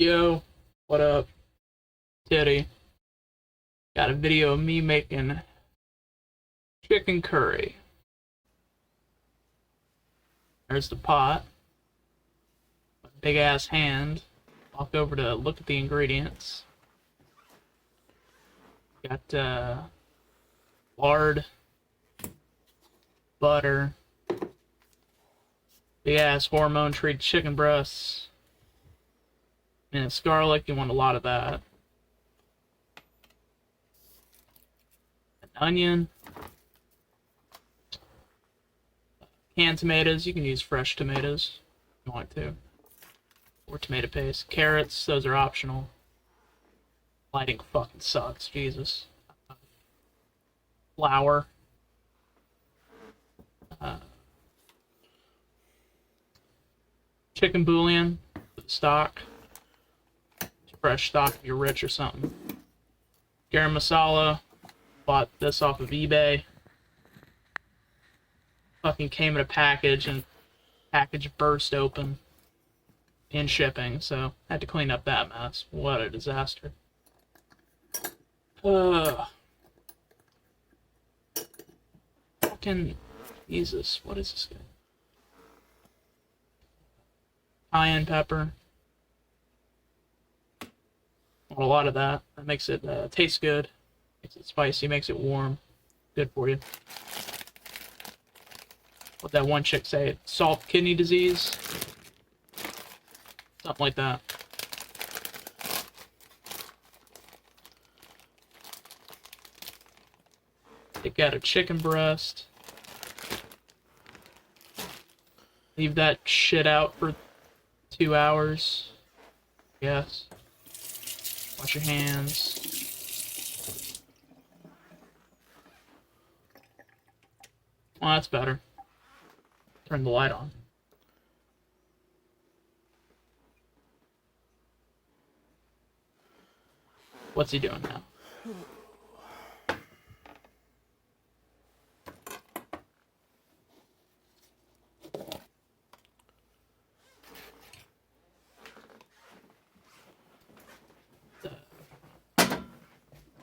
Yo, what up, Titi? Got a video of me making chicken curry. There's the pot. Big ass hand. Walk over to look at the ingredients. Got lard, butter, big ass hormone treated chicken breasts, and it's garlic. You want a lot of that. An onion, canned tomatoes. You can use fresh tomatoes if you want to, or tomato paste. Carrots, those are optional. Lighting fucking sucks, Jesus. Flour. Uh, Chicken bouillon for the stock. Fresh stock if you're rich or something. Garam masala. Bought this off of eBay. Fucking came in a package and package burst open in shipping, so I had to clean up that mess. What a disaster. Fucking Jesus, what is this guy? Cayenne pepper. Want a lot of that. That makes it taste good. Makes it spicy, makes it warm. Good for you. What that one chick say? Salt kidney disease? Something like that. Take out a chicken breast. Leave that shit out for 2 hours. Yes. Wash your hands. Well, that's better. Turn the light on. What's he doing now?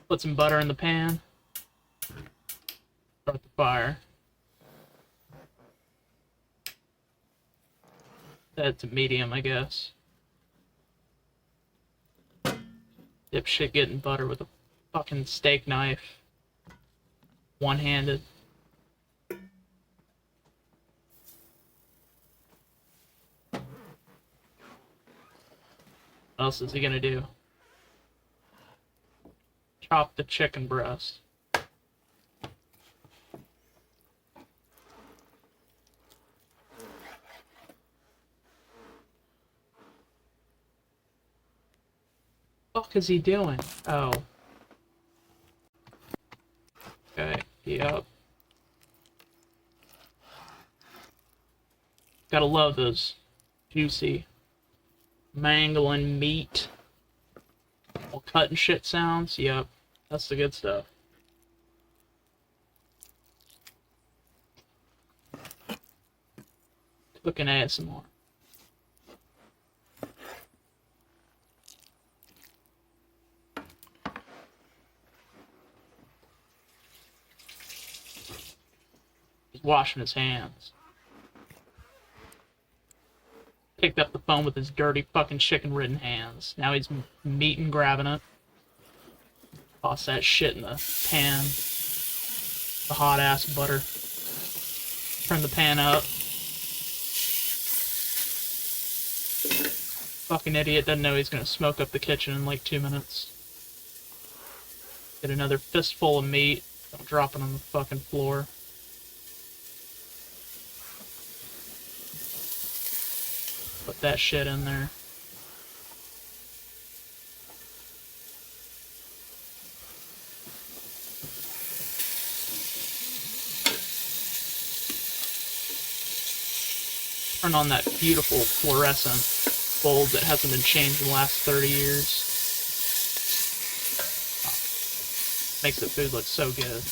Put some butter in the pan. Start the fire. Set it to medium, I guess. Dipshit getting butter with a fucking steak knife. One-handed. What else is he gonna do? Chop the chicken breast. What the fuck is he doing? Oh. Okay, yep. Gotta love those juicy mangling meat. All cutting shit sounds, yep. That's the good stuff. Cooking ASMR. He's washing his hands. Picked up the phone with his dirty fucking chicken-ridden hands. Now he's meat and grabbing it. Toss that shit in the pan. The hot ass butter. Turn the pan up. Fucking idiot doesn't know he's gonna smoke up the kitchen in like 2 minutes. Get another fistful of meat. Don't drop it on the fucking floor. Put that shit in there. Turn on that beautiful fluorescent bulb that hasn't been changed in the last 30 years. Oh, makes the food look so good.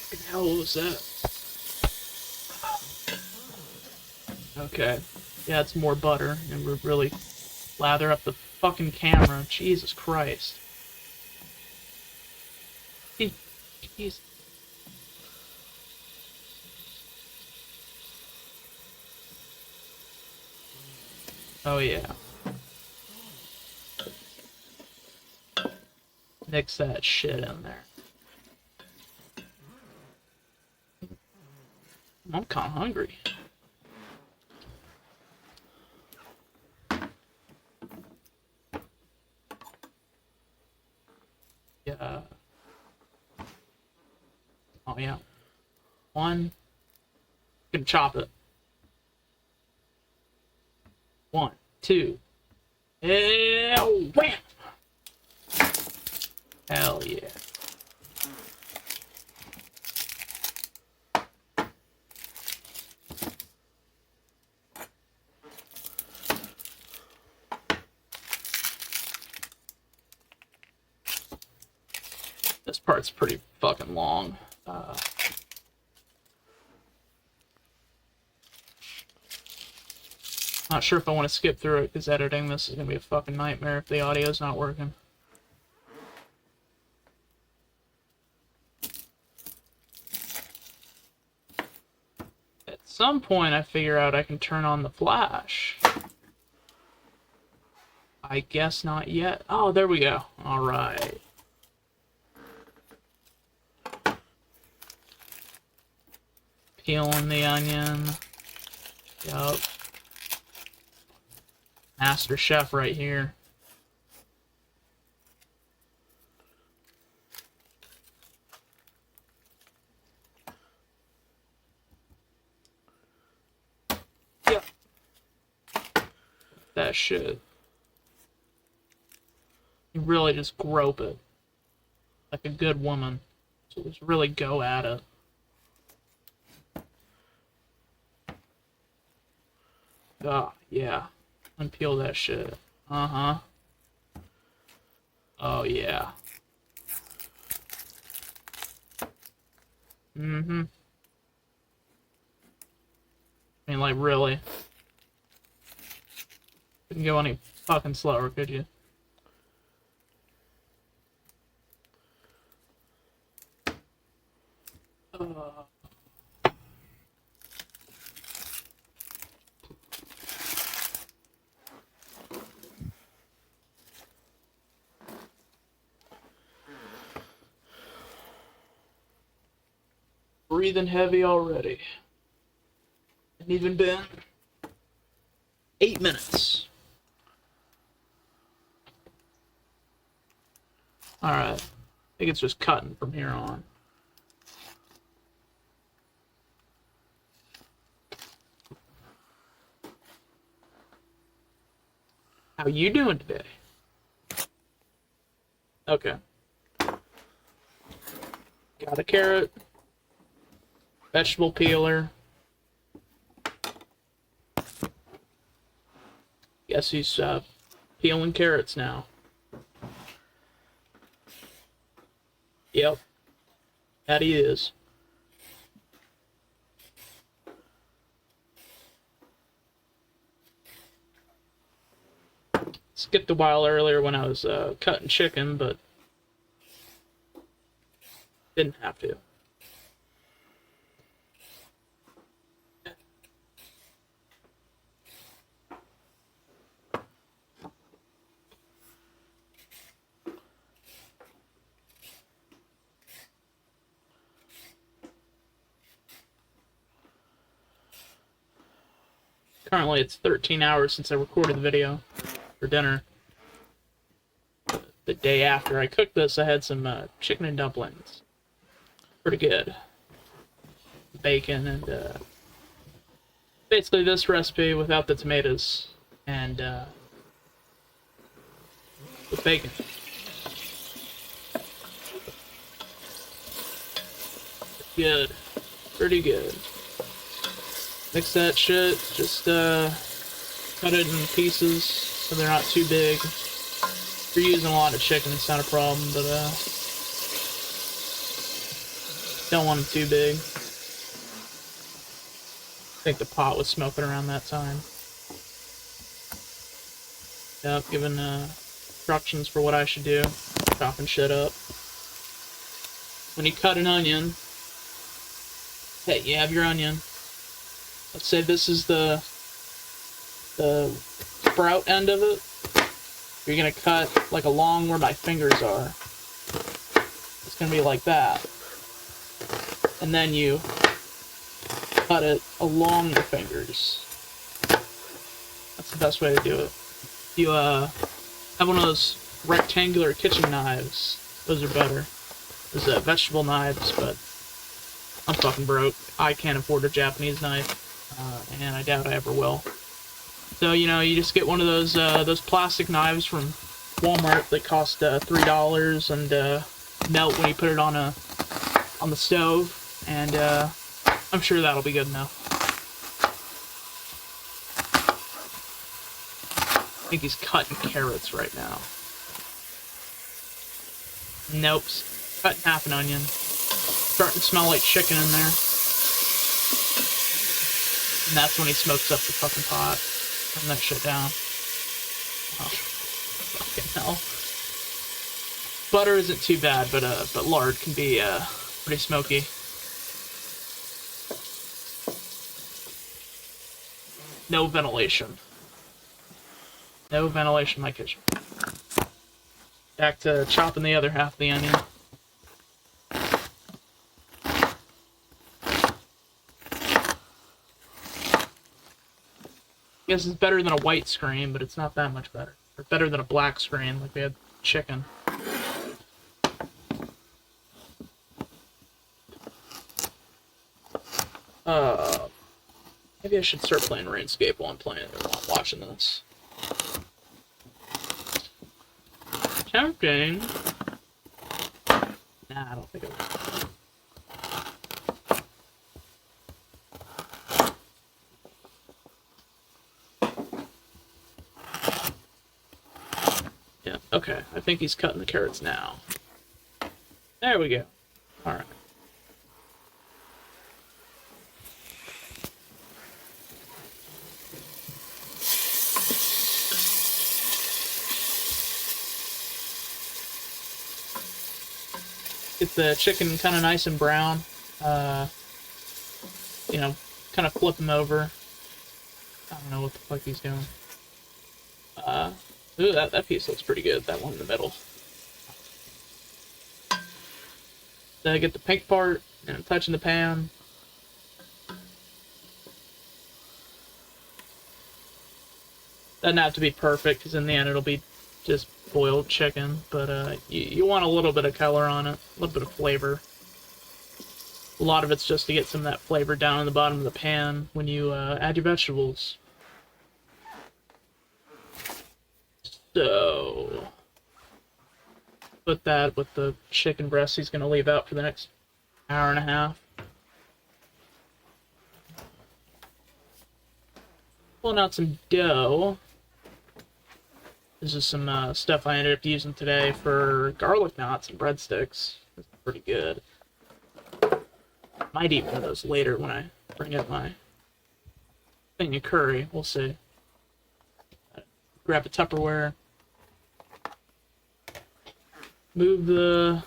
What the hell was that? Okay. Yeah, it's more butter, and we really lather up the fucking camera. Jesus Christ. Jeez. Oh yeah. Mix that shit in there. I'm kinda hungry. Yeah. Oh yeah. One. Gonna chop it. 1, 2. Wham! Hell yeah. This part's pretty fucking long. Not sure if I want to skip through it, because editing this is going to be a fucking nightmare if the audio's not working. At some point I figure out I can turn on the flash. I guess not yet. Oh, there we go. Alright. Peeling the onion. Yup. Master chef right here. Yep. That shit. You really just grope it. Like a good woman. So just really go at it. Ah, yeah. Unpeel that shit. Uh-huh. Oh, yeah. Mm-hmm. I mean, like, really. Couldn't go any fucking slower, could you? Breathing heavy already. Hasn't even been 8 minutes. Alright. I think it's just cutting from here on. How you doing today? Okay. Got a carrot. Vegetable peeler. Guess he's peeling carrots now. Yep. That he is. Skipped a while earlier when I was cutting chicken, but didn't have to. Currently, it's 13 hours since I recorded the video for dinner. The day after I cooked this, I had some chicken and dumplings. Pretty good. Bacon and basically this recipe without the tomatoes and with bacon. Good. Pretty good. Mix that shit, just cut it in pieces so they're not too big. If you're using a lot of chicken, it's not a problem, but don't want them too big. think the pot was smoking around that time. Yep, giving instructions for what I should do. Chopping shit up. When you cut an onion, hey, you have your onion. Let's say this is the sprout end of it. You're gonna cut like along where my fingers are. It's gonna be like that. And then you cut it along your fingers. That's the best way to do it. If you have one of those rectangular kitchen knives, those are better. There's vegetable knives, but I'm fucking broke. I can't afford a Japanese knife, and I doubt I ever will. So, you know, you just get one of those plastic knives from Walmart that cost $3 and melt when you put it on the stove, and I'm sure that'll be good enough. I think he's cutting carrots right now. Nope. Cutting half an onion. Starting to smell like chicken in there. And that's when he smokes up the fucking pot. Turn that shit down. Oh, fucking hell. Butter isn't too bad, but lard can be pretty smoky. No ventilation. No ventilation in my kitchen. Back to chopping the other half of the onion. I guess it's better than a white screen, but it's not that much better. Or better than a black screen, like we had chicken. Maybe I should start playing RuneScape while I'm watching this. Tempting. Nah, I don't think it will. Yeah, okay. I think he's cutting the carrots now. There we go. Alright. Get the chicken kind of nice and brown. You know, kind of flip him over. I don't know what the fuck he's doing. Ooh, that piece looks pretty good, that one in the middle. Then I get the pink part, and I'm touching the pan. Doesn't have to be perfect, because in the end it'll be just boiled chicken, but you want a little bit of color on it, a little bit of flavor. A lot of it's just to get some of that flavor down in the bottom of the pan when you add your vegetables. So, put that with the chicken breast he's going to leave out for the next hour and a half. Pulling out some dough. This is some stuff I ended up using today for garlic knots and breadsticks. It's pretty good. Might eat one of those later when I bring up my thing of curry. We'll see. Grab a Tupperware. Move the...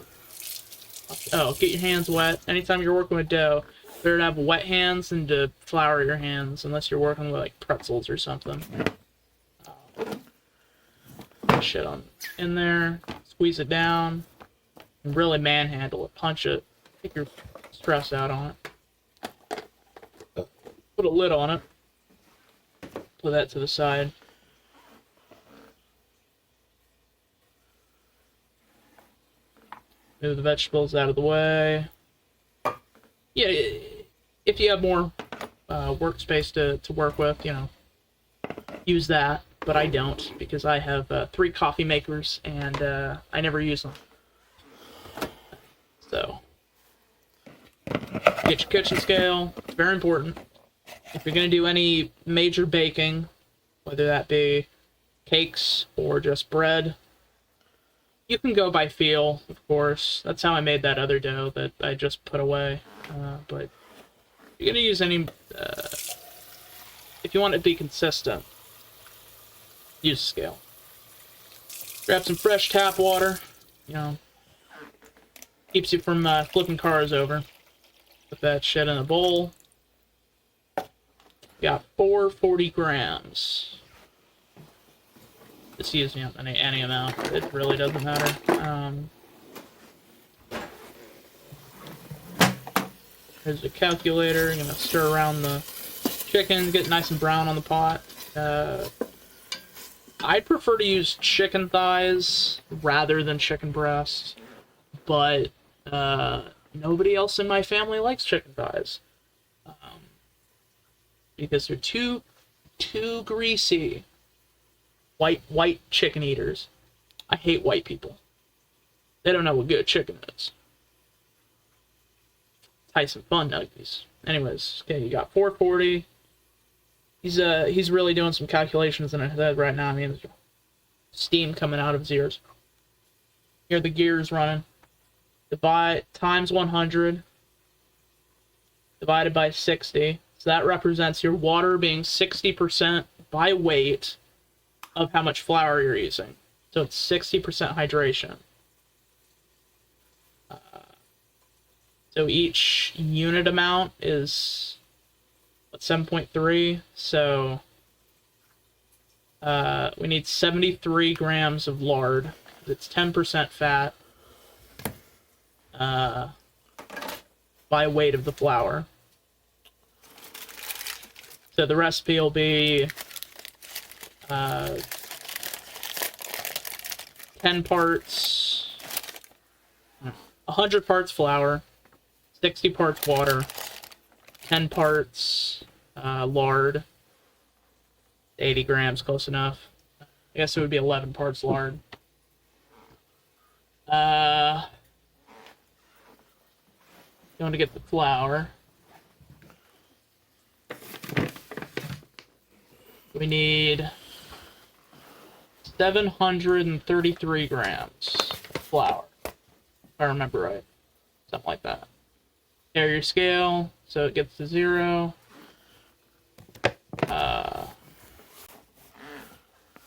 Oh, get your hands wet. Anytime you're working with dough, better to have wet hands than to flour your hands, unless you're working with like pretzels or something. Shit on in there, squeeze it down, and really manhandle it, punch it, take your stress out on it. Put a lid on it. Put that to the side. Move the vegetables out of the way. Yeah, if you have more workspace to work with, you know, use that. But I don't, because I have 3 coffee makers, and I never use them. So, get your kitchen scale. It's very important. If you're going to do any major baking, whether that be cakes or just bread, you can go by feel, of course. That's how I made that other dough that I just put away. But if you're going to use any if you want it to be consistent, use a scale. Grab some fresh tap water, you know, keeps you from flipping cars over. Put that shit in a bowl. Got 440 grams. Just use any amount. It really doesn't matter. Here's a calculator. I'm gonna stir around the chicken, get nice and brown on the pot. I'd prefer to use chicken thighs rather than chicken breasts, but nobody else in my family likes chicken thighs because they're too greasy. White chicken eaters. I hate white people. They don't know what good chicken is. Tyson Fun Nuggies. Anyways, okay, you got 440. He's really doing some calculations in his head right now. I mean, there's steam coming out of his ears. Hear the gears running. Divide times 100 divided by 60. So that represents your water being 60% by weight of how much flour you're using. So it's 60% hydration. So each unit amount is 7.3. So we need 73 grams of lard. It's 10% fat by weight of the flour. So the recipe will be 10 parts, 100 parts flour, 60 parts water, 10 parts lard, 80 grams, close enough. I guess it would be 11 parts lard. Going to get the flour. We need 733 grams of flour, if I remember right. Something like that. There your scale, so it gets to 0.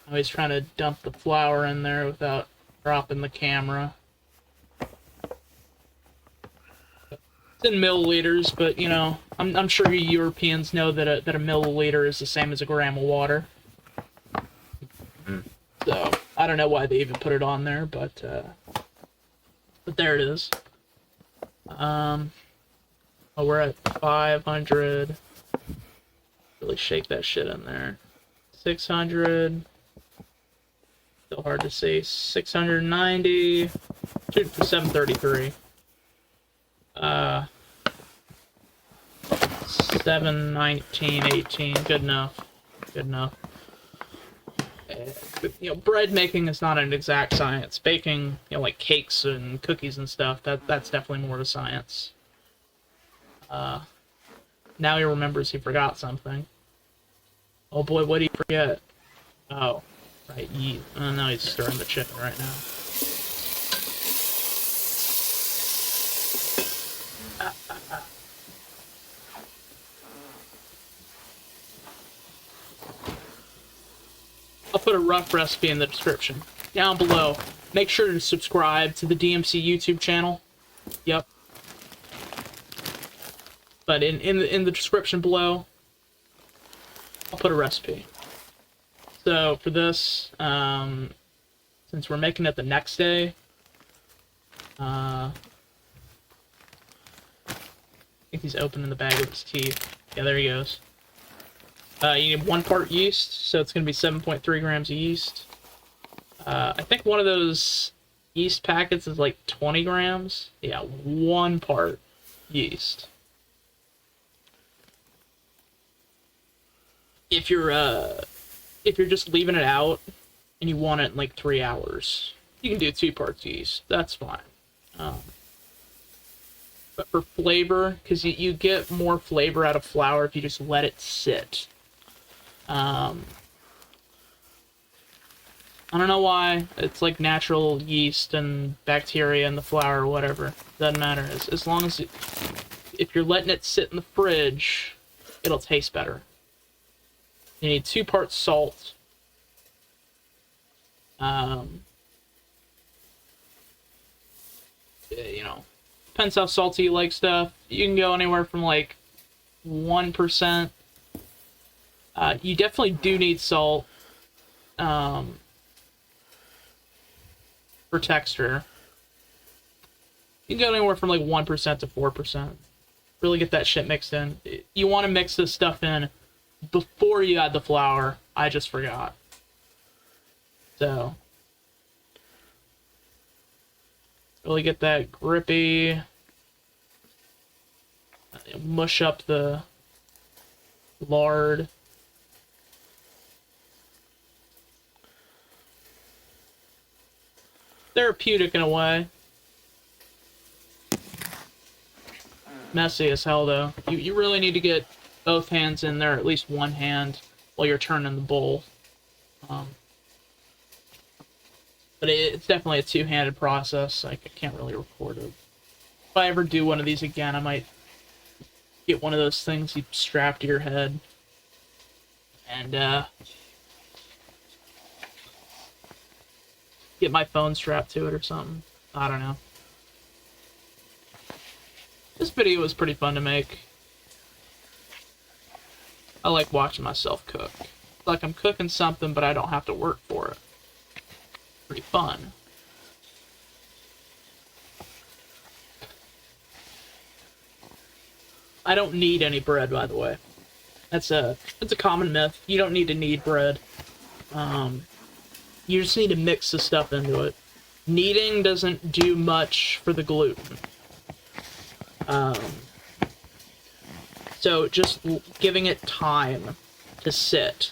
Always trying to dump the flour in there without dropping the camera. It's in milliliters, but you know, I'm sure you Europeans know that a milliliter is the same as a gram of water. So I don't know why they even put it on there, but there it is. Oh, we're at 500. Really shake that shit in there. 600. Still hard to see. 690. Shoot for 733. 719, 18. Good enough. Good enough. You know, bread making is not an exact science. Baking, you know, like cakes and cookies and stuff, that's definitely more of a science. Now he remembers he forgot something. Oh boy, what did he forget? Oh, right, yeast. Oh, now he's stirring the chicken right now. I'll put a rough recipe in the description down below. Make sure to subscribe to the DMC YouTube channel. Yep. But in the description below, I'll put a recipe. So for this, since we're making it the next day, I think he's opening the bag with his teeth. Yeah, there he goes. You need 1 part yeast, so it's going to be 7.3 grams of yeast. I think one of those yeast packets is like 20 grams. Yeah, 1 part yeast. If you're just leaving it out and you want it in like 3 hours, you can do 2 parts yeast. That's fine. But for flavor, because you get more flavor out of flour if you just let it sit. I don't know why. It's like natural yeast and bacteria in the flour or whatever. Doesn't matter. As long as if you're letting it sit in the fridge, it'll taste better. You need 2 parts salt. You know, depends how salty you like stuff. You can go anywhere from like 1%. You definitely do need salt for texture. You can go anywhere from like 1% to 4%. Really get that shit mixed in. You want to mix this stuff in before you add the flour. I just forgot. So, really get that grippy. Mush up the lard. Therapeutic in a way. Messy as hell, though. You really need to get both hands in there, at least one hand, while you're turning the bowl. But it's definitely a two-handed process. Like, I can't really record it. If I ever do one of these again, I might get one of those things you strap to your head. And, get my phone strapped to it or something. I don't know. This video was pretty fun to make. I like watching myself cook. Like I'm cooking something, but I don't have to work for it. Pretty fun. I don't need any bread, by the way. That's a common myth. You don't need to knead bread. You just need to mix the stuff into it. Kneading doesn't do much for the gluten. So just giving it time to sit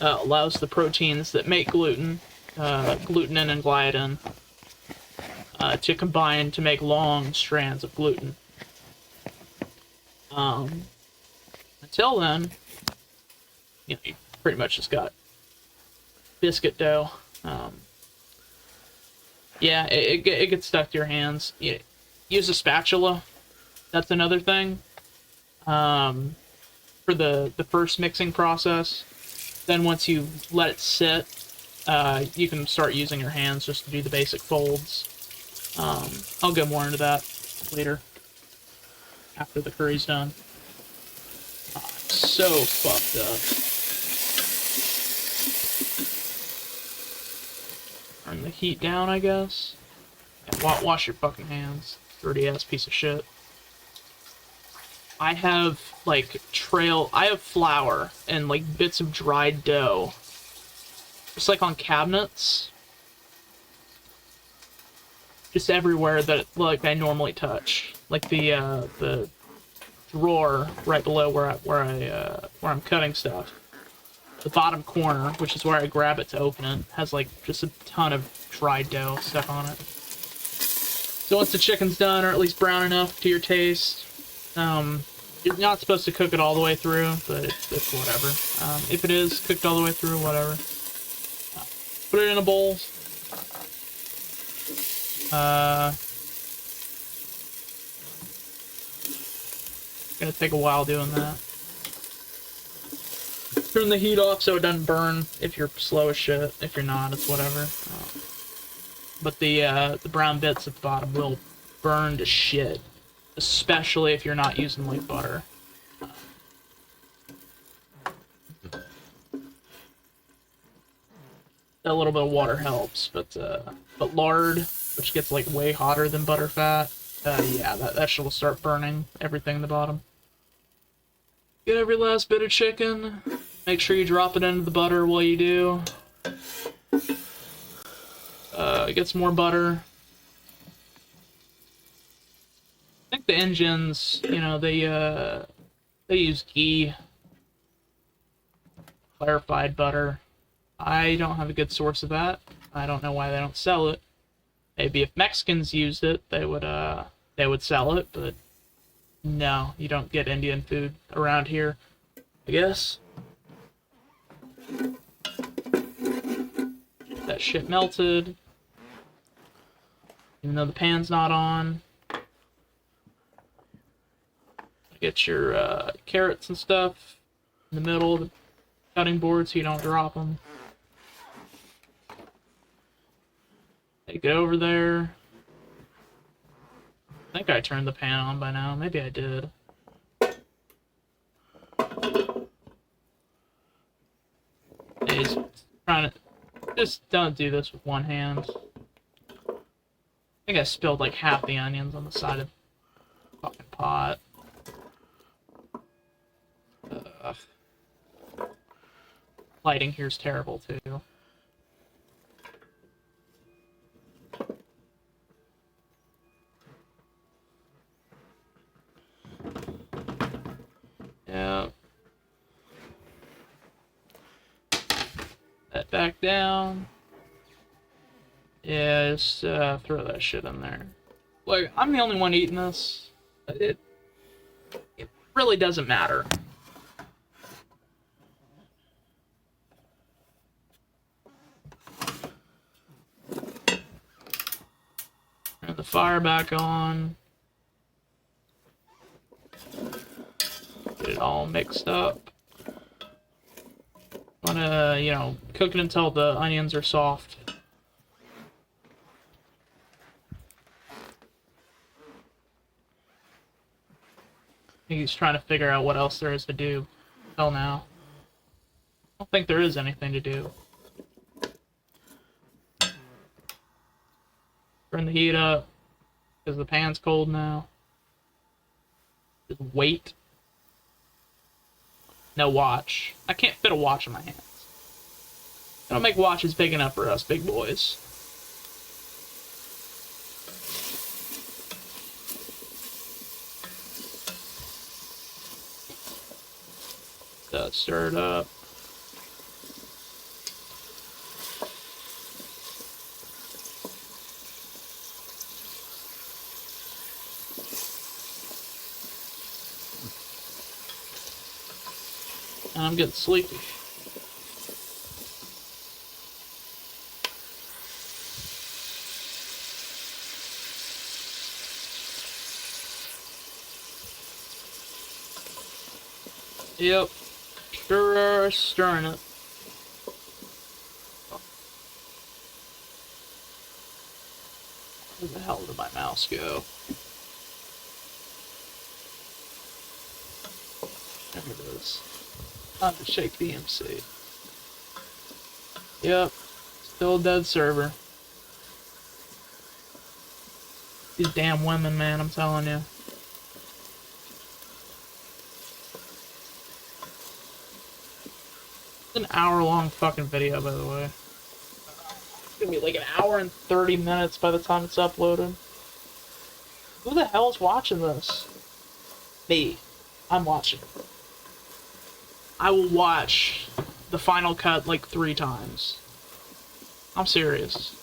allows the proteins that make gluten, glutenin and gliadin, to combine to make long strands of gluten. Until then, you know, you pretty much just got biscuit dough. Yeah, it gets stuck to your hands. Use a spatula. That's another thing. For the first mixing process. Then once you let it sit, you can start using your hands just to do the basic folds. I'll go more into that later. After the curry's done. I'm so fucked up. Turn the heat down, I guess. Yeah, wash your fucking hands. Dirty ass piece of shit. I have, like, I have flour and, like, bits of dried dough. Just, like, on cabinets. Just everywhere that, like, I normally touch. Like, the drawer right below where I'm cutting stuff. The bottom corner, which is where I grab it to open it, has, like, just a ton of dried dough stuck on it. So once the chicken's done, or at least brown enough to your taste, you're not supposed to cook it all the way through, but it's whatever. If it is cooked all the way through, whatever. Put it in a bowl. Gonna take a while doing that. Turn the heat off so it doesn't burn if you're slow as shit. If you're not, it's whatever. But the brown bits at the bottom will burn to shit. Especially if you're not using, like, butter. A little bit of water helps, but lard, which gets, like, way hotter than butter fat, yeah, that shit will start burning everything in the bottom. Get every last bit of chicken. Make sure you drop it into the butter while you do. Get some more butter. I think the Indians, you know, they use ghee. Clarified butter. I don't have a good source of that. I don't know why they don't sell it. Maybe if Mexicans used it, they would sell it, but no, you don't get Indian food around here, I guess. Get that shit melted. Even though the pan's not on. Get your carrots and stuff in the middle. cutting board so you don't drop them. Take it over there. I think I turned the pan on by now. Maybe I did. He's trying to... Just don't do this with one hand. I think I spilled like half the onions on the side of the fucking pot. Ugh. Lighting here's terrible too. Yeah. That back down. Yeah, just throw that shit in there. Like, I'm the only one eating this. It really doesn't matter. Turn the fire back on. Get it all mixed up. Wanna, you know, cook it until the onions are soft. I think he's trying to figure out what else there is to do. Till now. I don't think there is anything to do. Turn the heat up, because the pan's cold now. Just wait. No watch. I can't fit a watch in my hands. I don't make watches big enough for us big boys. So stir it up. And I'm getting sleepy. Yep. Sure are stirring it. Where the hell did my mouse go? There it is. Time to shake the MC. Yep. Still a dead server. These damn women, man, I'm telling you. It's an hour-long fucking video, by the way. It's gonna be like an hour and 30 minutes by the time it's uploaded. Who the hell's watching this? Me. I'm watching. I will watch the final cut like 3 times. I'm serious.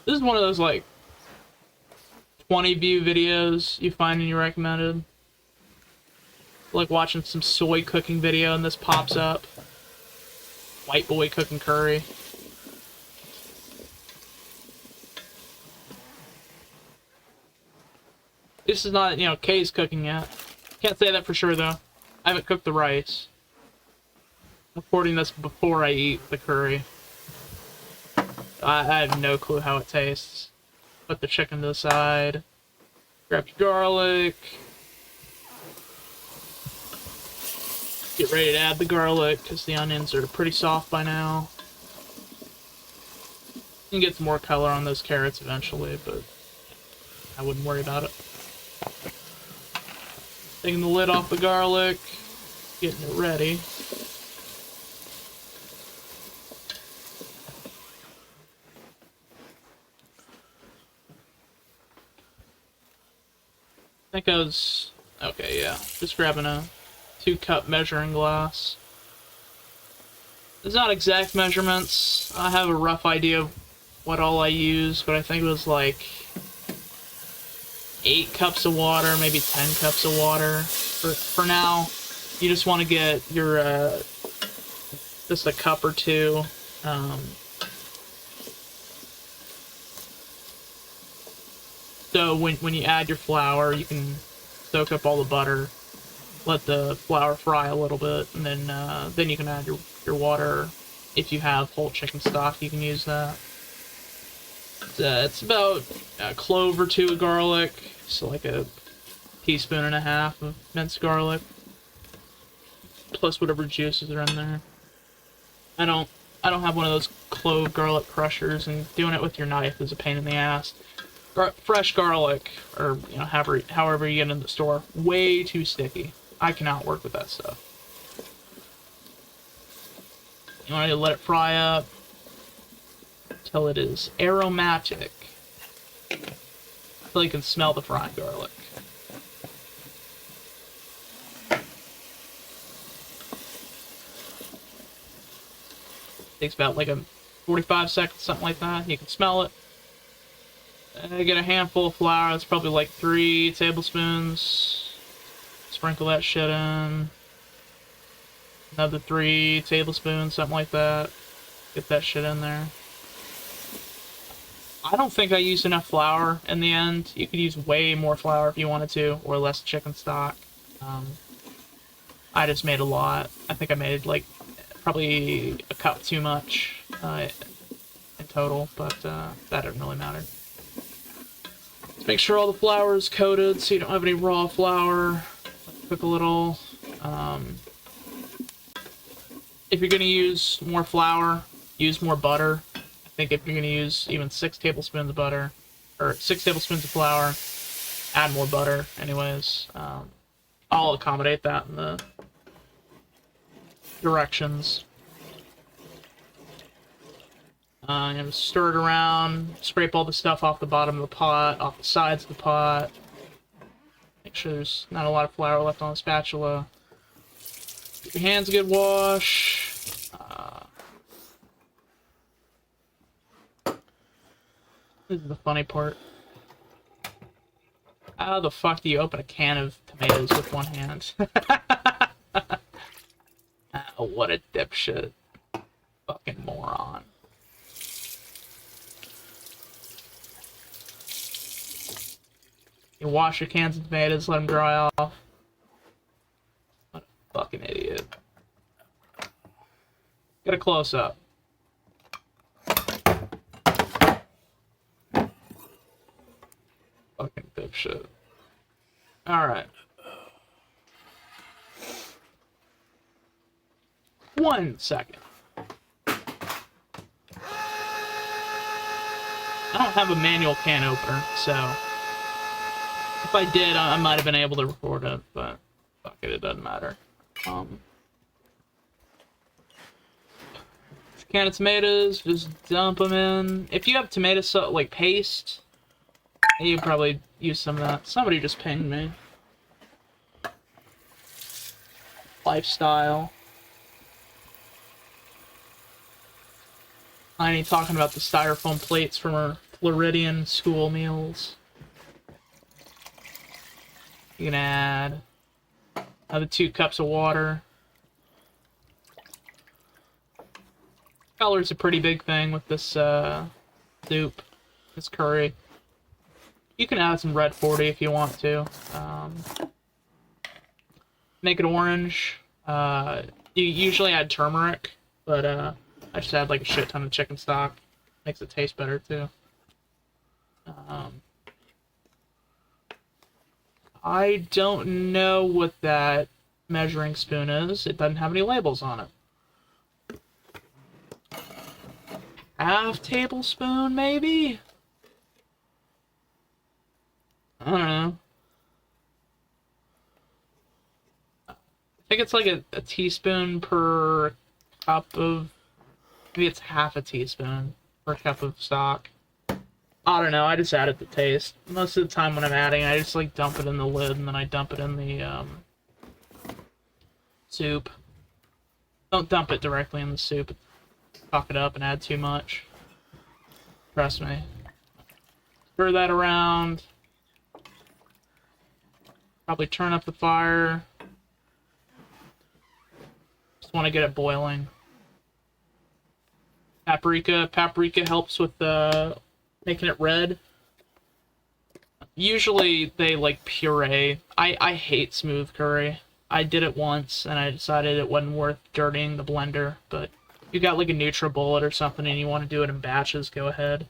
This is one of those like 20 view videos you find in your recommended. Like watching some soy cooking video and this pops up. White boy cooking curry. This is not, you know, Kay's cooking yet. Can't say that for sure, though. I haven't cooked the rice. I'm recording this before I eat the curry. I have no clue how it tastes. Put the chicken to the side. Grab your garlic. Get ready to add the garlic, because the onions are pretty soft by now. You can get some more color on those carrots eventually, but I wouldn't worry about it. Taking the lid off the garlic, getting it ready. I think I was... Okay, yeah. Just grabbing a 2-cup measuring glass. It's not exact measurements. I have a rough idea of what all I use, but I think it was like 8 cups of water, maybe 10 cups of water. For now, you just want to get your, just a cup or 2. So when you add your flour, you can soak up all the butter let the flour fry a little bit, and then you can add your water. If you have whole chicken stock, you can use that. It's about a clove or two of garlic, so like a teaspoon and a half of minced garlic, plus whatever juices are in there. I don't have one of those clove garlic crushers, and doing it with your knife is a pain in the ass. Fresh garlic, or you know, however you get in the store, way too sticky. I cannot work with that stuff. You want to let it fry up until it is aromatic. Until you can smell the frying garlic. Takes about like a 45 seconds, something like that. You can smell it. Get a handful of flour. That's probably like 3 tablespoons. Sprinkle that shit in. Another 3 tablespoons, something like that. Get that shit in there. I don't think I used enough flour in the end. You could use way more flour if you wanted to, or less chicken stock. I just made a lot. I think I made like probably a cup too much in total, but that didn't really matter. Just make sure all the flour is coated so you don't have any raw flour. Cook a little. If you're going to use more flour, use more butter. I think if you're going to use even 6 tablespoons of butter, or 6 tablespoons of flour, add more butter anyways. I'll accommodate that in the directions. I'm going to stir it around, scrape all the stuff off the bottom of the pot, off the sides of the pot. Make sure there's not a lot of flour left on the spatula. Give your hands a good wash. This is the funny part. How the fuck do you open a can of tomatoes with one hand? What a dipshit. Fucking moron. You wash your cans of tomatoes, let them dry off. What a fucking idiot. Get a close-up. Fucking dipshit. Alright. 1 second. I don't have a manual can opener, so if I did, I might have been able to record it, but fuck it, it doesn't matter. Can of tomatoes, just dump them in. If you have tomato like paste, you probably use some of that. Somebody just pinged me. Lifestyle. I ain't talking about the styrofoam plates from our Floridian school meals. You can add another 2 cups of water. Color's a pretty big thing with this soup, this curry. You can add some red 40 if you want to. Make it orange. You usually add turmeric, but I just add like a shit ton of chicken stock. Makes it taste better too. I don't know what that measuring spoon is. It doesn't have any labels on it. Half tablespoon, maybe? I don't know. I think it's like a teaspoon per cup of... Maybe it's half a teaspoon per cup of stock. I don't know, I just add it to taste. Most of the time when I'm adding, I just like dump it in the lid and then I dump it in the soup. Don't dump it directly in the soup. Fuck it up and add too much. Trust me. Stir that around. Probably turn up the fire. Just want to get it boiling. Paprika. Paprika helps with making it red. Usually they like puree. I hate smooth curry. I did it once, and I decided it wasn't worth dirtying the blender, but if you got like a NutriBullet or something and you want to do it in batches, go ahead.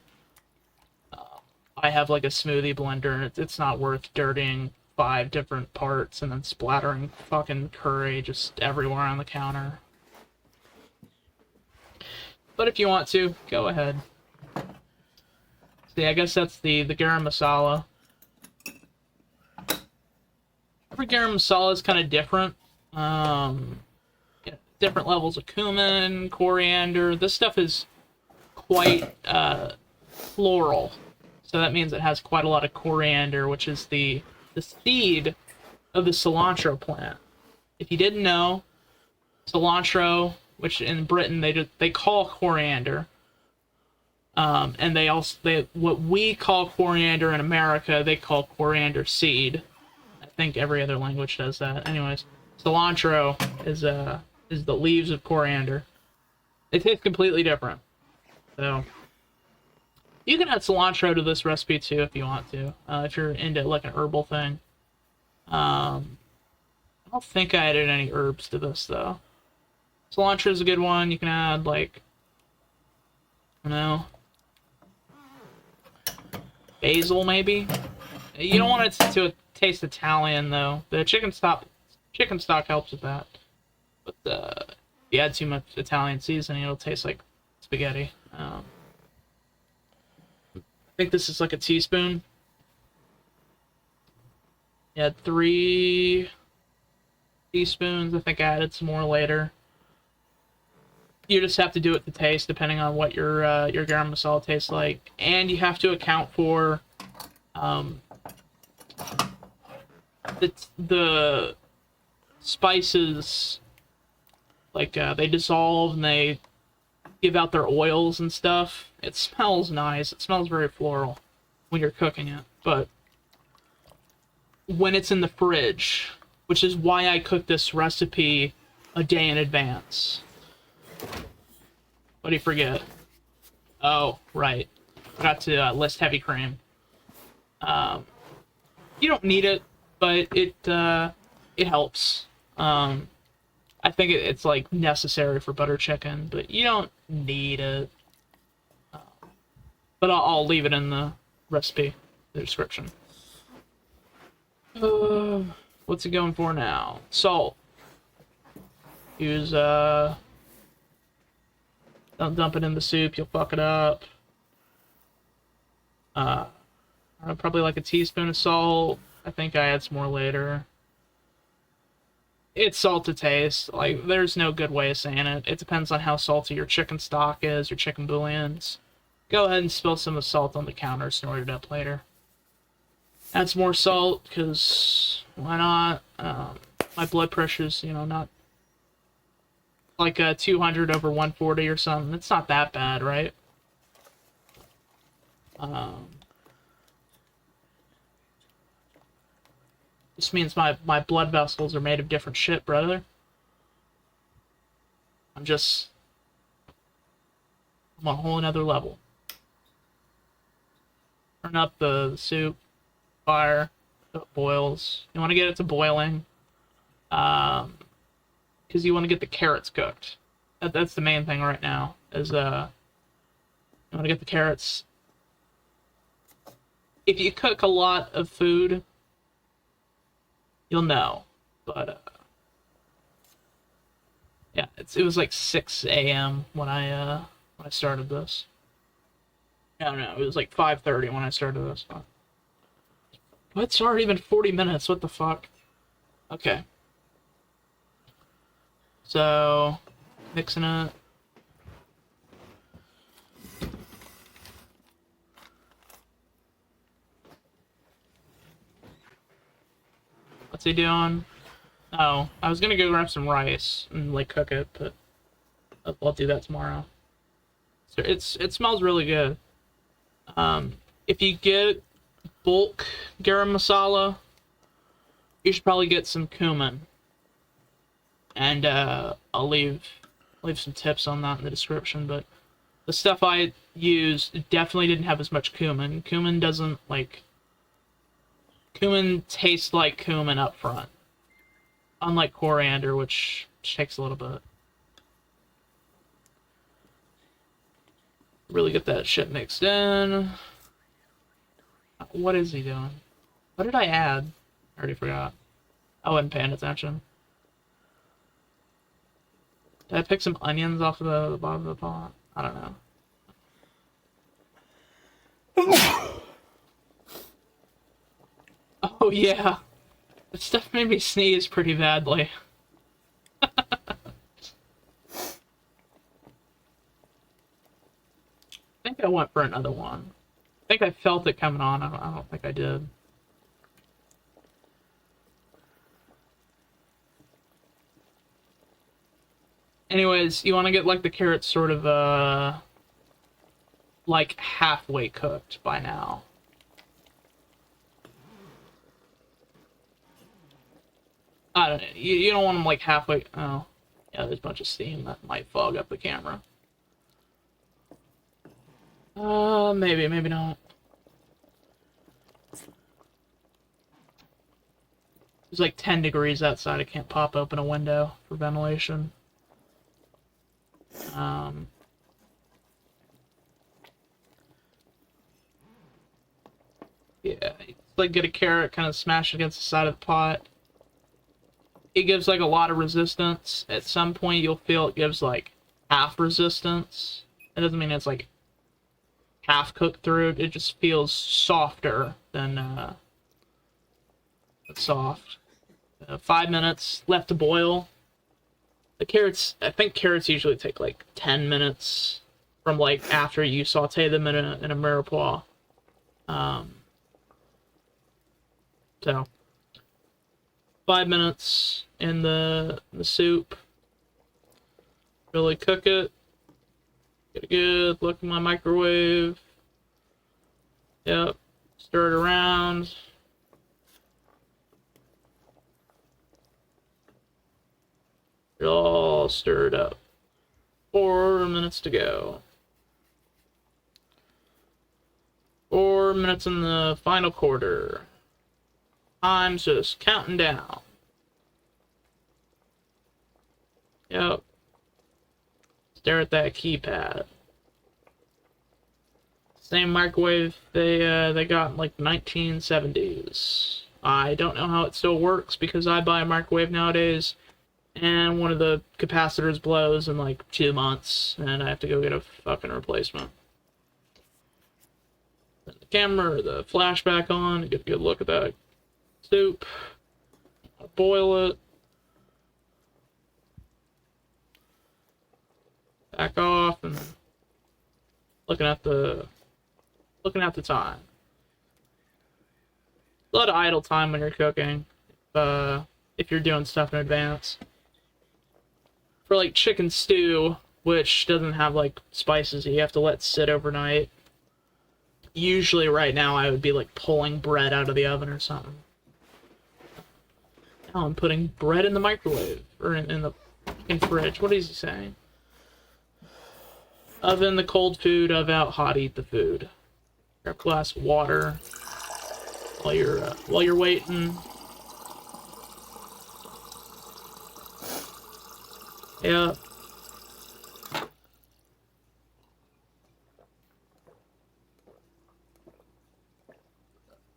I have like a smoothie blender, and it's not worth dirtying 5 different parts and then splattering fucking curry just everywhere on the counter. But if you want to, go ahead. See, I guess that's the garam masala. Every garam masala is kind of different. Yeah, different levels of cumin, coriander. This stuff is quite floral. So that means it has quite a lot of coriander, which is the seed of the cilantro plant. If you didn't know, cilantro, which in Britain they call coriander, and what we call coriander in America, they call coriander seed. I think every other language does that. Anyways, cilantro is the leaves of coriander. They taste completely different. So you can add cilantro to this recipe too if you want to, if you're into like an herbal thing. I don't think I added any herbs to this though. Cilantro is a good one. You can add like, I don't know, basil maybe. You don't want it to taste Italian though. The chicken stock helps with that. But if you add too much Italian seasoning, it'll taste like spaghetti. I think this is like a teaspoon. Yeah, 3 teaspoons. I think I added some more later. You just have to do it to taste, depending on what your garam masala tastes like, and you have to account for the spices. Like they dissolve and they give out their oils and stuff. It smells nice. It smells very floral when you're cooking it, but when it's in the fridge, which is why I cook this recipe a day in advance. What do you forget? Oh, right. Forgot to list heavy cream. You don't need it, but it helps. I think it's like necessary for butter chicken, but you don't need it. But I'll leave it in the recipe, the description. What's it going for now? Salt. Use don't dump it in the soup, you'll fuck it up. Probably like a teaspoon of salt. I think I add some more later. It's salt to taste. Like, there's no good way of saying it. It depends on how salty your chicken stock is, your chicken bouillons. Go ahead and spill some of the salt on the counter, snort it up later. Add some more salt, because why not? My blood pressure's, not like 200/140 or something. It's not that bad, right? This means my blood vessels are made of different shit, brother. I'm on a whole another level. Turn up the soup, fire, so it boils. You want to get it to boiling, because you want to get the carrots cooked. That's the main thing right now, is you want to get the carrots. If you cook a lot of food, you'll know, but yeah, it was like 6 a.m. when I started this. No, it was like 5:30 when I started this. But it's already been 40 minutes. What the fuck? Okay. So, mixing it. What's he doing? Oh, I was gonna go grab some rice and like cook it, but I'll do that tomorrow. So it smells really good. If you get bulk garam masala, you should probably get some cumin. And I'll leave some tips on that in the description. But the stuff I used definitely didn't have as much cumin. Cumin tastes like cumin up front. Unlike coriander, which takes a little bit. Really get that shit mixed in. What is he doing? What did I add? I already forgot. I wasn't paying attention. Did I pick some onions off of the bottom of the pot? I don't know. Oh yeah. That stuff made me sneeze pretty badly. I think I went for another one. I think I felt it coming on. I don't think I did. Anyways, you want to get like the carrots sort of like halfway cooked by now. I don't know. You don't want them like halfway. Oh, yeah. There's a bunch of steam that might fog up the camera. Maybe, maybe not. It's like 10 degrees outside. I can't pop open a window for ventilation. Yeah, like get a carrot, kind of smash it against the side of the pot. It gives like a lot of resistance. At some point, you'll feel it gives like half resistance. It doesn't mean it's like half cooked through. It just feels softer than soft. 5 minutes left to boil. The carrots, I think carrots usually take like 10 minutes from like after you saute them in a mirepoix. So 5 minutes in the soup. Really cook it. Get a good look in my microwave. Yep. Stir it around. It all stirred up. 4 minutes to go. 4 minutes in the final quarter. Time's just counting down. Yep. Stare at that keypad. Same microwave they got in like 1970s. I don't know how it still works because I buy a microwave nowadays and one of the capacitors blows in like 2 months and I have to go get a fucking replacement. Put the camera or the flashback on to get a good look at that soup. Boil it. Back off and looking at the time. A lot of idle time when you're cooking, if you're doing stuff in advance. For like chicken stew, which doesn't have like spices, you have to let sit overnight. Usually right now I would be like pulling bread out of the oven or something. Now I'm putting bread in the microwave, or in the fridge. What is he saying? Oven the cold food, of out hot eat the food. Grab a glass of water while you're waiting. Yeah.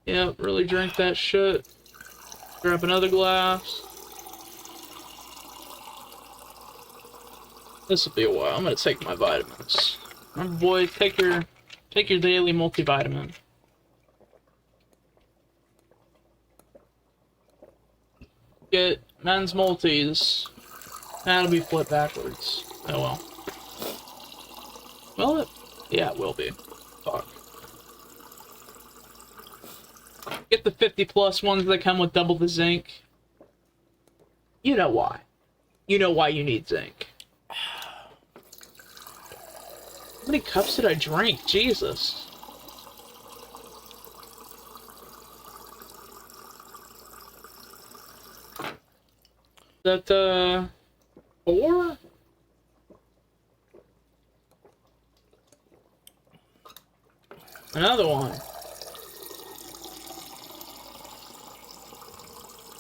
Yeah, really drink that shit. Grab another glass. This will be a while. I'm gonna take my vitamins. Remember, boys, take your daily multivitamin. Get men's multis. That'll be flipped backwards. Oh well. Will it? Yeah, it will be. Fuck. Get the 50+ ones that come with double the zinc. You know why. You know why you need zinc. How many cups did I drink? Jesus. Is that, 4? Another one.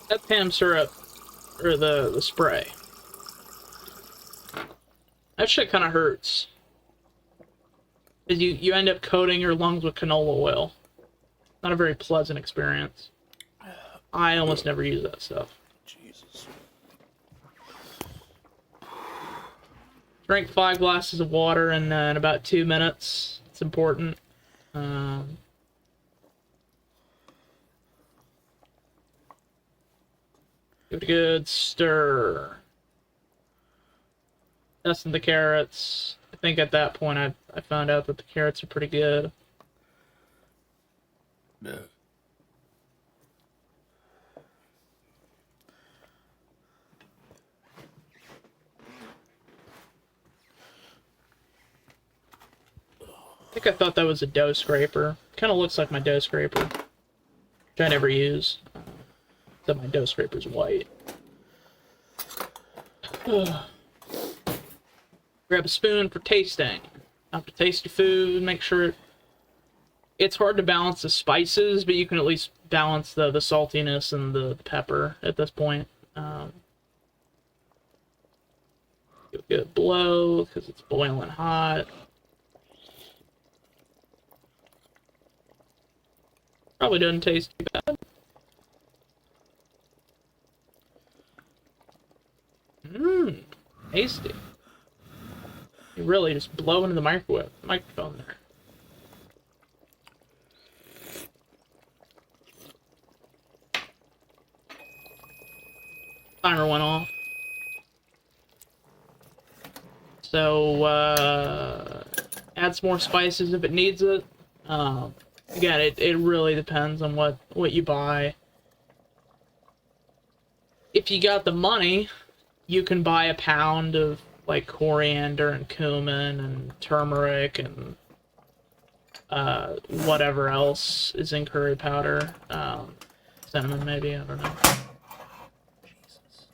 That Pam syrup or the spray. That shit kind of hurts. Because you end up coating your lungs with canola oil. Not a very pleasant experience. I almost never use that stuff. Jesus. Drink 5 glasses of water in about 2 minutes. It's important. Give it a good stir. Testing the carrots. I think at that point I found out that the carrots are pretty good. Yeah. I think I thought that was a dough scraper. Kind of looks like my dough scraper, which I never use. Except my dough scraper's white. Grab a spoon for tasting. After taste your food, make sure it's hard to balance the spices, but you can at least balance the saltiness and the pepper at this point. Give it a good blow because it's boiling hot. Probably doesn't taste too bad. Mmm, tasty. You really just blow into the microphone there. Timer went off. So, add some more spices if it needs it. Again, it really depends on what you buy. If you got the money, you can buy a pound of like coriander and cumin and turmeric and whatever else is in curry powder. Cinnamon maybe, I don't know. Jesus.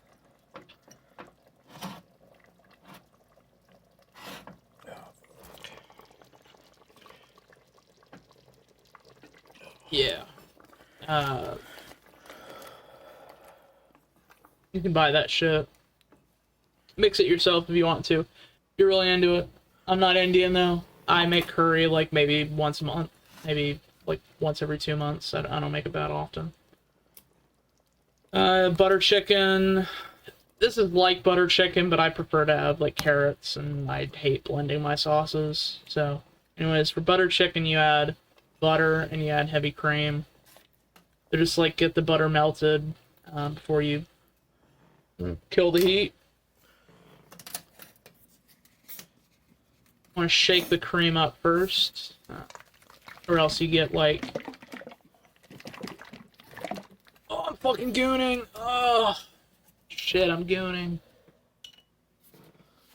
Yeah. You can buy that shit. Mix it yourself if you want to. If you're really into it. I'm not Indian though. I make curry like maybe once a month. Maybe like once every 2 months. I don't make it that often. Butter chicken. This is like butter chicken, but I prefer to have like carrots, and I hate blending my sauces. So, anyways, for butter chicken, you add butter and you add heavy cream. So just like get the butter melted before you kill the heat. Want to shake the cream up first, or else you get like, oh, I'm fucking gooning. Oh shit, I'm gooning.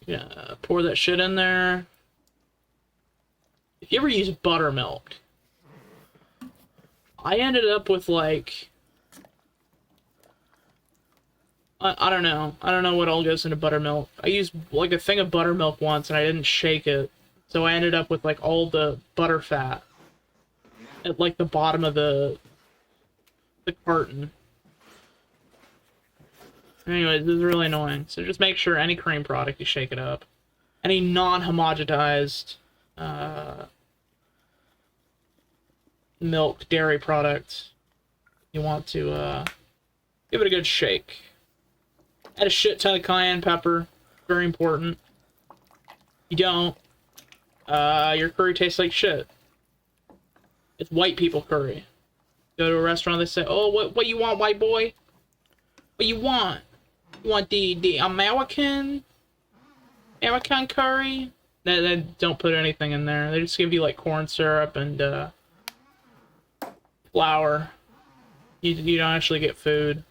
Yeah, pour that shit in there. If you ever use buttermilk, I ended up with like, I don't know. I don't know what all goes into buttermilk. I used like a thing of buttermilk once and I didn't shake it. So I ended up with like all the butter fat at like the bottom of the carton. Anyways, this is really annoying. So just make sure any cream product you shake it up. Any non-homogenized milk, dairy product, you want to give it a good shake. Add a shit ton of cayenne pepper. Very important. You don't, your curry tastes like shit. It's white people curry. Go to a restaurant, they say, oh, what you want, white boy? What you want? You want the American curry? They don't put anything in there. They just give you like corn syrup and flour. You don't actually get food.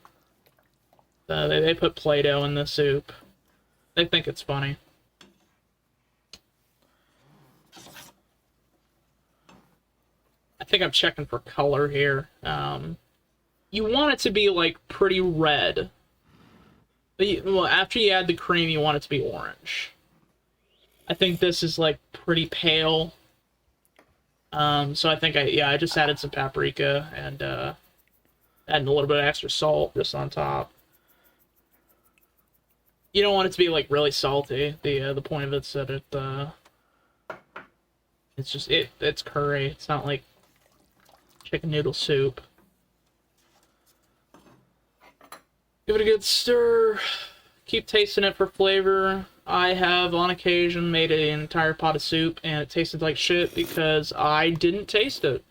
They put Play-Doh in the soup. They think it's funny. I think I'm checking for color here. You want it to be like pretty red. But well, after you add the cream, you want it to be orange. I think this is like pretty pale. So I think I just added some paprika and adding a little bit of extra salt just on top. You don't want it to be like really salty. The point of it's that it's just it's curry. It's not like chicken noodle soup. Give it a good stir. Keep tasting it for flavor. I have on occasion made an entire pot of soup and it tasted like shit because I didn't taste it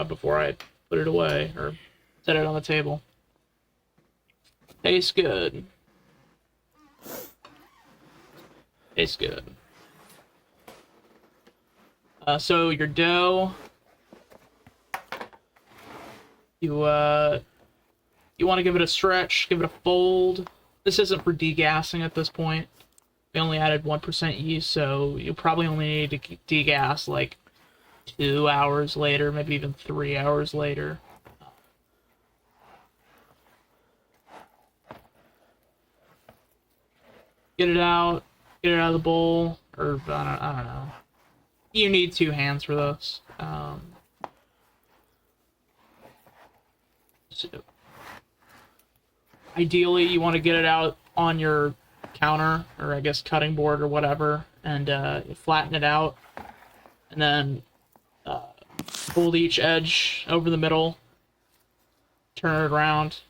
before I put it away or set it on the table. Tastes good. Tastes good. So your dough, you want to give it a stretch, give it a fold. This isn't for degassing at this point. We only added 1% yeast, so you'll probably only need to degas like 2 hours later, maybe even 3 hours later. Get it out of the bowl, or I don't know. You need 2 hands for this. So ideally, you want to get it out on your counter, or I guess cutting board or whatever, and flatten it out, and then fold each edge over the middle, turn it around,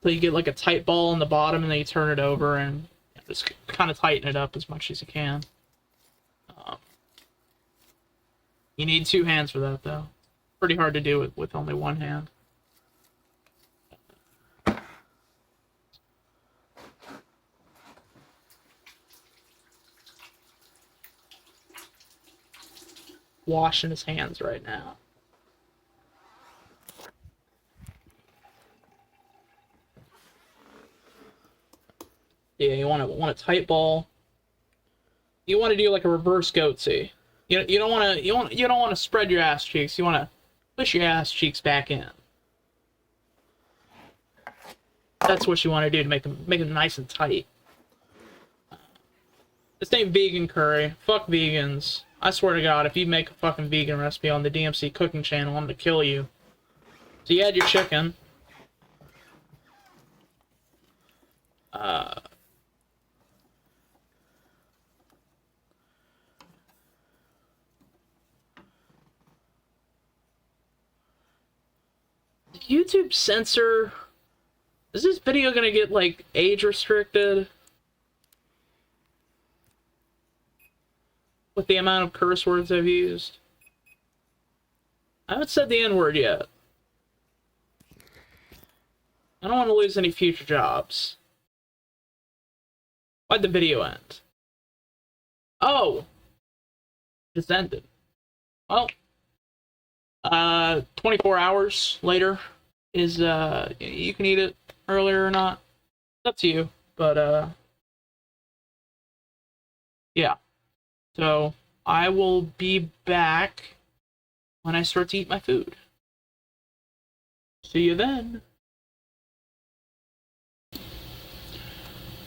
so you get like a tight ball on the bottom, and then you turn it over and just kind of tighten it up as much as you can. You need 2 hands for that, though. Pretty hard to do it with only 1 hand. Washing his hands right now. Yeah, you want a tight ball. You want to do like a reverse goatsy. You don't want to spread your ass cheeks. You want to push your ass cheeks back in. That's what you want to do to make them nice and tight. This ain't vegan curry. Fuck vegans. I swear to God, if you make a fucking vegan recipe on the DMC cooking channel, I'm gonna kill you. So you add your chicken. YouTube censor. Is this video gonna get like age restricted? With the amount of curse words I've used. I haven't said the N-word yet. I don't want to lose any future jobs. Why'd the video end? Oh! Just ended. Well, 24 hours later is, you can eat it earlier or not. It's up to you, but, yeah. So, I will be back when I start to eat my food. See you then.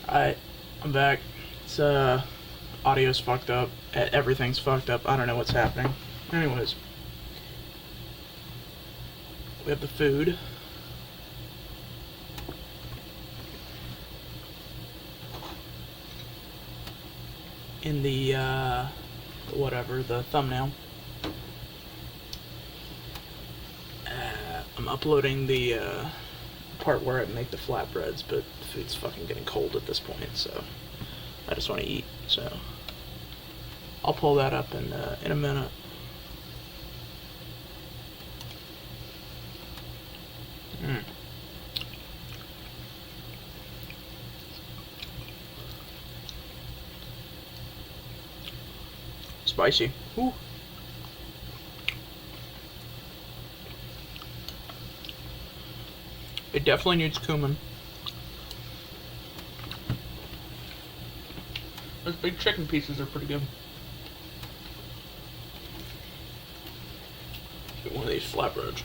Alright, I'm back. It's, audio's fucked up. Everything's fucked up. I don't know what's happening. Anyways. We have the food. In the, whatever, the thumbnail. I'm uploading the, part where I make the flatbreads, but the food's fucking getting cold at this point, so I just want to eat, so I'll pull that up in a minute. Spicy. Ooh. It definitely needs cumin. Those big chicken pieces are pretty good. Get one of these flatbreads.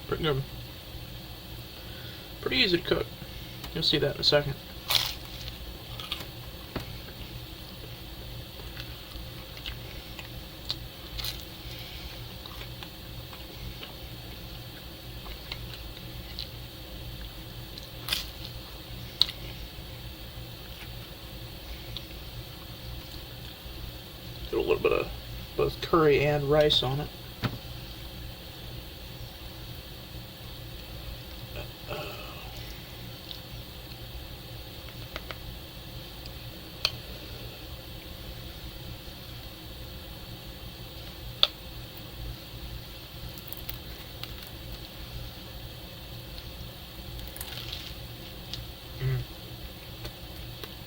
Pretty good. Pretty easy to cook. You'll see that in a second. little bit of both curry and rice on it.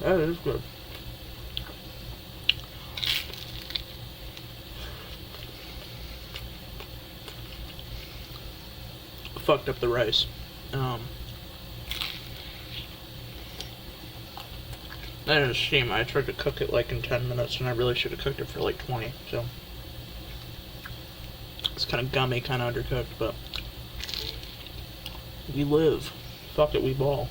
That is good. Fucked up the rice. That is a shame. I tried to cook it like in 10 minutes and I really should have cooked it for like 20, so. It's kind of gummy, kind of undercooked, but we live. Fuck it, we ball.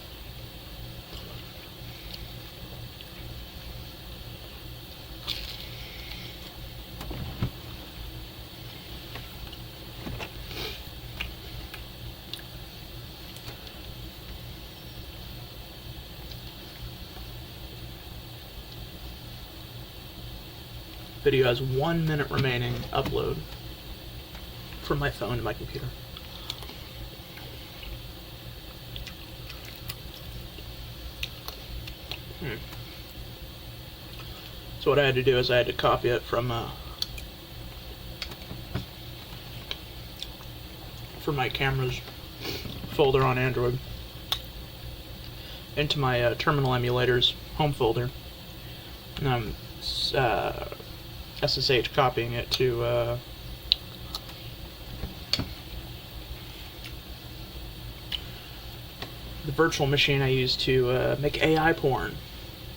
Video has 1 minute remaining upload from my phone to my computer. So what I had to do is I had to copy it from my camera's folder on Android into my terminal emulators home folder. And I'm SSH copying it to the virtual machine I use to make AI porn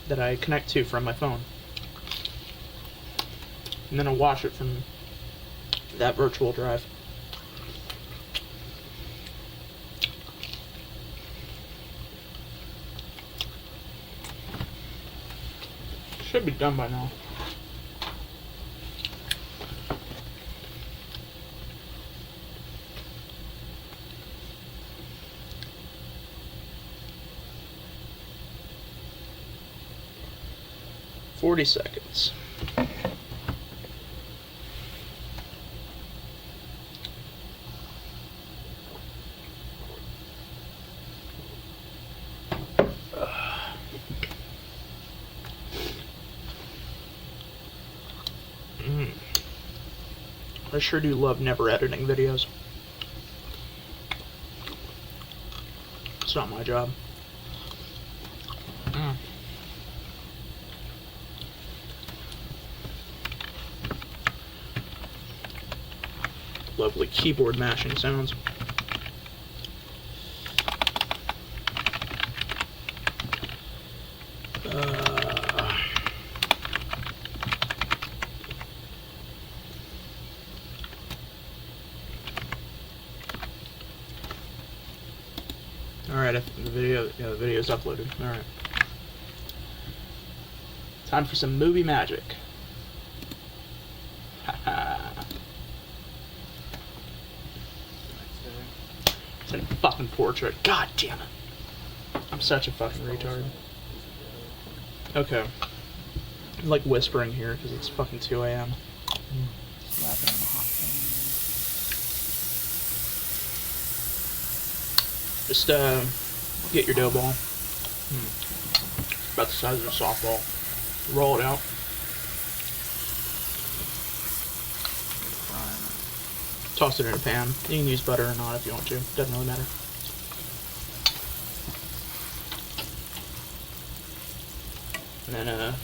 that I connect to from my phone. And then I'll watch it from that virtual drive. Should be done by now. $40. I sure do love never editing videos. It's not my job. Lovely keyboard mashing sounds. Alright, the video's uploaded. Alright. Time for some movie magic. It's a fucking portrait. God damn it. I'm such a fucking retard. Okay. I'm like whispering here because it's fucking 2 a.m. Just get your dough ball. About the size of a softball. Roll it out. Toss it in a pan. You can use butter or not if you want to. Doesn't really matter. And then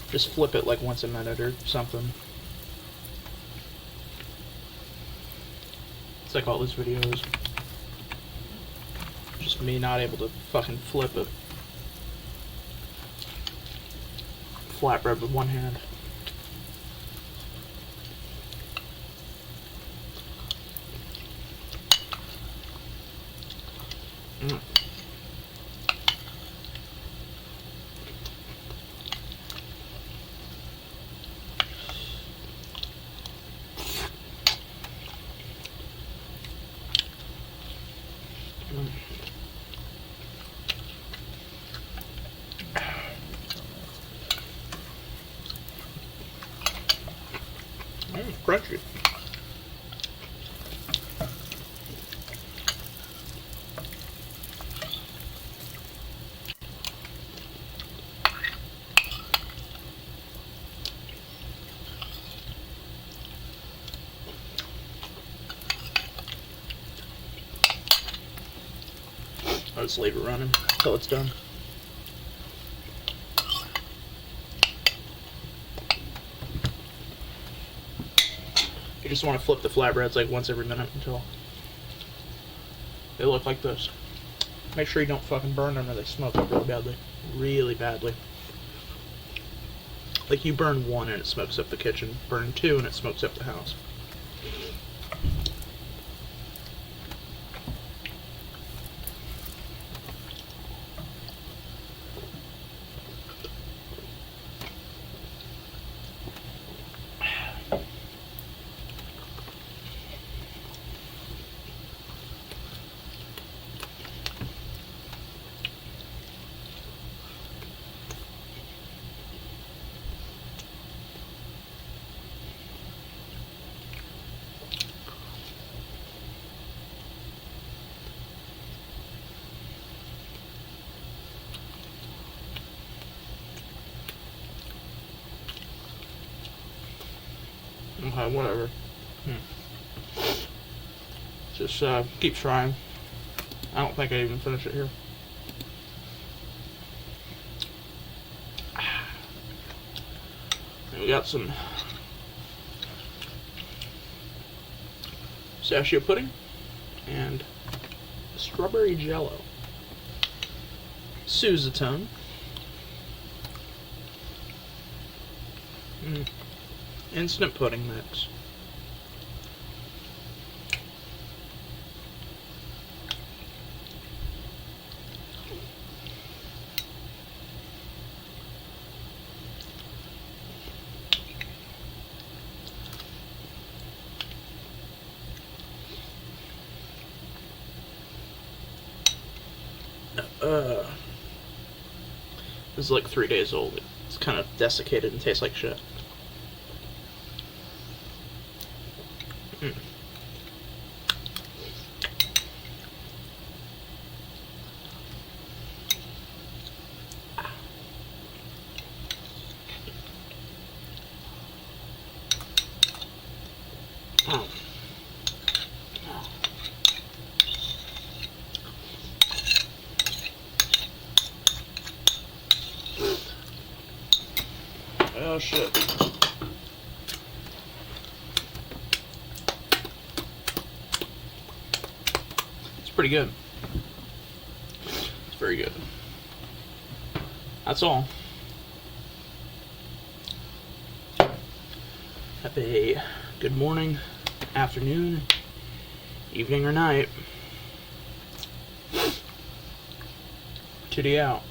just flip it like once a minute or something. It's like all these videos. Just me not able to fucking flip it. Flatbread with one hand. crunchy. I'll just leave it running until it's done. You just want to flip the flatbreads like once every minute until they look like this. Make sure you don't fucking burn them or they smoke up really badly. Really badly. Like you burn one and it smokes up the kitchen. Burn two and it smokes up the house. Okay, whatever. Just keep trying. I don't think I even finished it here. And we got some pistachio pudding and strawberry jello. Sousatone. Instant pudding mix. This is like 3 days old. It's kind of desiccated and tastes like shit. Oh shit. It's pretty good. It's very good. That's all. Have a good morning, afternoon, evening, or night. Titi out.